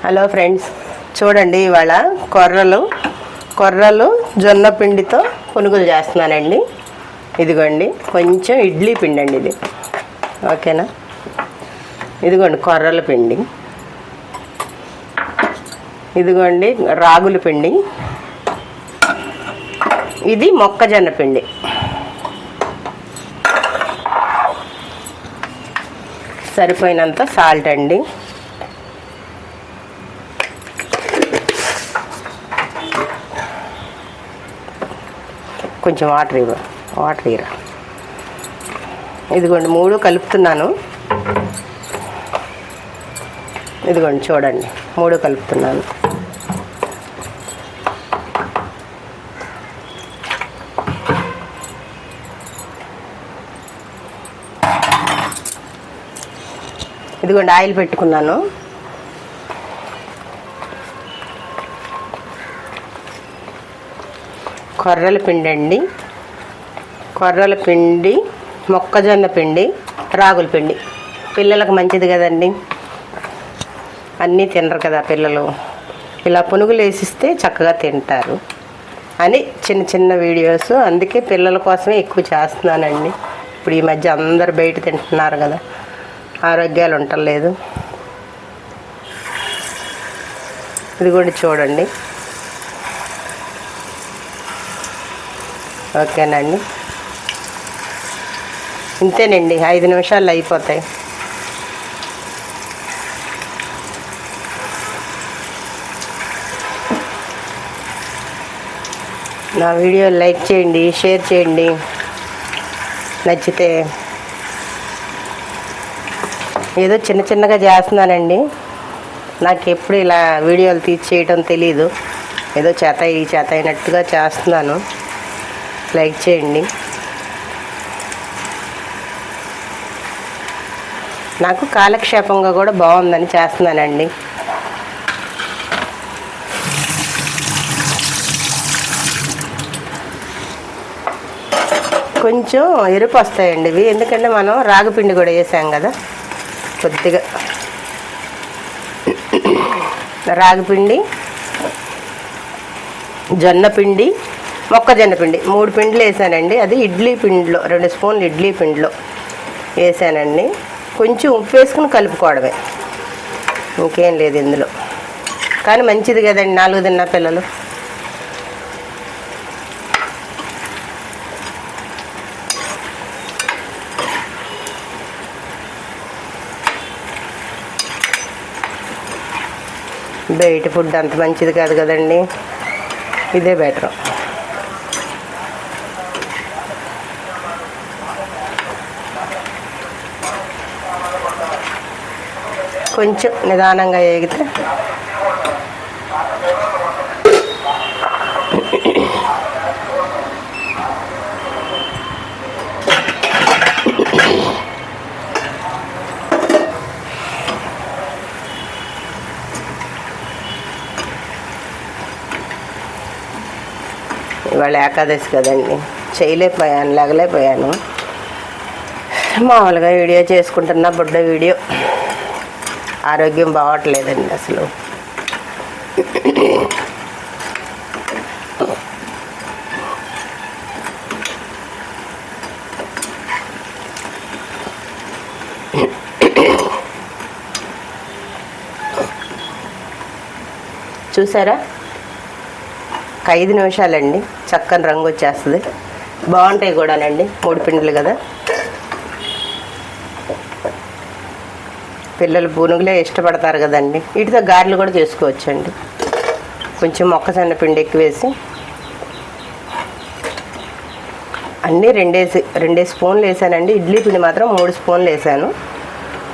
Hello friends, చూడండి ఇవాళ కొర్రలు జొన్న పిండితో పునుగులు చేస్తున్నానండి. ఇదిగోండి కొంచెం ఇడ్లీ పిండి అండి ఇది, ఓకేనా. ఇదిగోండి కొర్రల పిండి, ఇదిగోండి రాగుల పిండి, ఇది మొక్కజొన్న పిండి. సరిపోయినంత సాల్ట్ అండి. కొంచెం వాటర్ ఇరా. ఇదిగోండి 3 కలుపుతున్నాను. ఇదిగోండి చూడండి 3 కలుపుతున్నాను. ఇదిగోండి ఆయిల్ పెట్టుకున్నాను. కొర్రల పిండి అండి, కొర్రల పిండి, మొక్కజొన్న పిండి, రాగుల పిండి. పిల్లలకు మంచిది కదండి, అన్నీ తినరు కదా పిల్లలు. ఇలా పునుగులు వేసిస్తే చక్కగా తింటారు అని చిన్న చిన్న వీడియోస్, అందుకే పిల్లల కోసమే ఎక్కువ చేస్తున్నానండి. ఇప్పుడు ఈ మధ్య అందరు బయట తింటున్నారు కదా, ఆరోగ్యాలు ఉండలేదు. ఇది కూడా చూడండి, ఓకేనండి. ఇంతేనండి, 5 నిమిషాల్లో అయిపోతాయి. నా వీడియో లైక్ చేయండి, షేర్ చేయండి నచ్చితే. ఏదో చిన్న చిన్నగా చేస్తున్నానండి, నాకు ఎప్పుడు ఇలా వీడియోలు తీసి చేయటం తెలీదు. ఏదో చేత అయినట్టుగా చేస్తున్నాను. లైక్ చేయండి. నాకు కాలక్షేపంగా కూడా బాగుందని చేస్తున్నానండి. కొంచెం ఎరుపు వస్తాయండి ఇవి, ఎందుకంటే మనం రాగిపిండి కూడా వేసాం కదా. కొద్దిగా రాగిపిండి, జొన్న పిండి, మొక్కజొన్న పిండి 3 పిండిలు వేసానండి. అది ఇడ్లీ పిండిలో 2 స్పూన్లు ఇడ్లీ పిండిలో వేసానండి. కొంచెం ఉప్పు వేసుకుని కలుపుకోవడమే, ఇంకేం లేదు ఇందులో. కానీ మంచిది కదండి 4 తిన్న పిల్లలు. బయట ఫుడ్ అంత మంచిది కాదు కదండి, ఇదే బెటర్. కొంచెం నిదానంగా వేగితే ఇవాళ ఏకాదశి కదండి, చేయలేకపోయాను, లేగలేకపోయాను. మామూలుగా వీడియో చేసుకుంటున్నా, బుడ్డ వీడియో. ఆరోగ్యం బాగోట్లేదండి అసలు. చూసారా, 5 నిమిషాలండి, చక్కని రంగు వచ్చేస్తుంది. బాగుంటాయి కూడానండి, 3 పిండిలు కదా. పిల్లలు పునుగులే ఇష్టపడతారు కదండి. వీటితో గారెలు కూడా చేసుకోవచ్చండి. కొంచెం మొక్కజొన్న పిండి ఎక్కువ వేసి, అన్నీ 2 స్పూన్లు వేసానండి. ఇడ్లీ పిండి మాత్రం 3 స్పూన్లు వేసాను.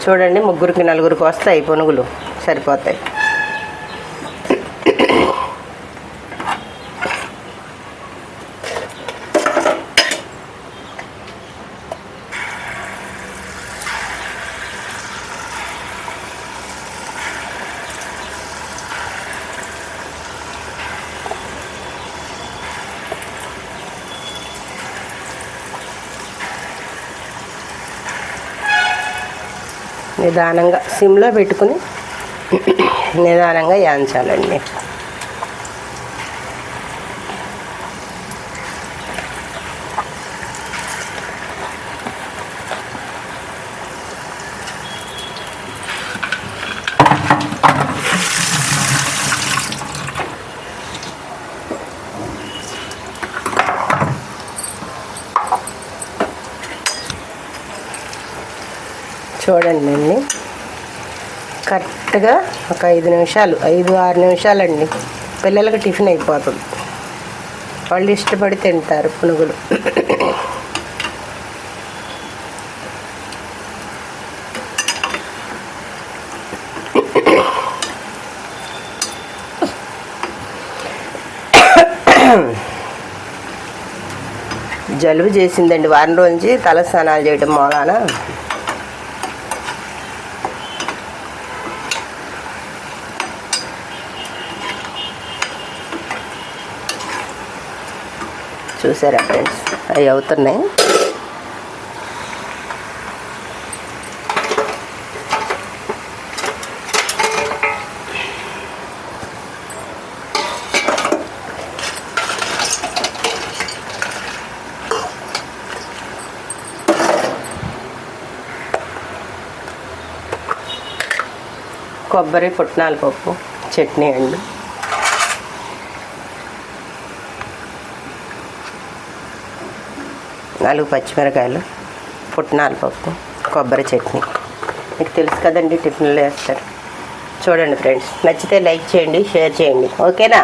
చూడండి, 3కి 4కి వస్తాయి పునుగులు, సరిపోతాయి. నిదానంగా సిమ్లో పెట్టుకుని నిదానంగా యాంచాలండి. చూడండి అండి, కరెక్ట్గా ఒక 5-6 నిమిషాలండి. పిల్లలకి టిఫిన్ అయిపోతుంది. వాళ్ళు ఇష్టపడి తింటారు పునుగులు. జలుబు చేసిందండి వారం రోజు నుంచి, తల స్నానాలు చేయడం మూలాన. చూసారా ఫ్రెండ్స్, అవి అవుతున్నాయి. కొబ్బరి పుట్నాల పప్పు చట్నీ అండి. నాలుగు పచ్చిమిరకాయలు, పుట్నాల పప్పు, కొబ్బరి చట్నీ. మీకు తెలుసు కదండి, టిఫిన్లో వేస్తారు. చూడండి ఫ్రెండ్స్, నచ్చితే లైక్ చేయండి, షేర్ చేయండి. ఓకేనా?